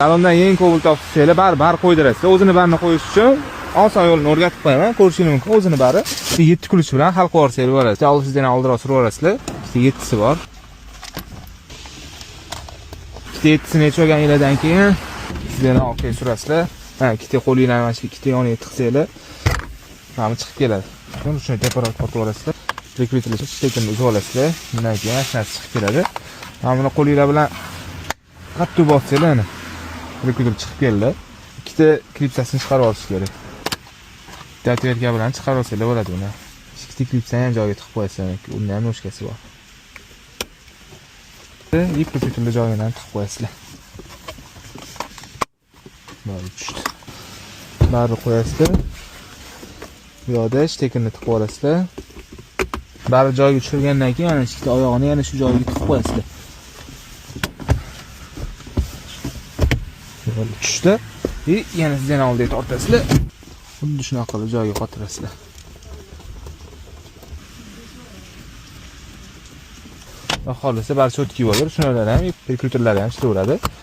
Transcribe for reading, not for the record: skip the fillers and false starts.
Salondan eng ko'p topsanglar baribir qo'ydirasiz. O'zini barni qo'yish uchun oson yo'lini o'rgatib qo'yaman. Ko'rishingiz mumkin. O'zini bari 7 kulish bilan hal qilib olsangiz bo'ladi. Olishdan oldinroq surib olasizlar. 7si bor. 7sini yechib olganingizdan keyin sizlar orqaga surasizlar. Ikkita qo'lingizdan mana shu ikkita yoniga tiqsanglar, mana chiqib keladi. Shuni teparoq tortib olasizlar. Rekvitilni sekinlik uzib olasizlar. Bundan keyin narsa chiqib keladi. Mana buni qo'lingizlar bilan qattiq bossanglar, rekvitil chiqib keldi. Ikkita klipsasini chiqarib olish kerak. Datverka bilan chiqarib olsanglar bo'ladi buni. Ikkita klipsani ham joyiga tiqib qo'yasizlar. Unda ham noshkasi bor. Ip rekvitilni joyidan tiqib qo'yasizlar. Mana tushdi. Bari qo'yasizlar. Bu yoqda tekinni tiqib olasizlar. Bari joyiga tushirgandan keyin mana ikkita oyog'ini yana shu joyiga tiqib qo'yasizlar. Tushdi. Yana sizdan oldiga tortasizlar. Xuddi shunaqa qilib joyiga qotirasizlar. Xohlasa bari cho'tki bo'ladi. Shunalar ham rekruterlar ham ishlaveradi.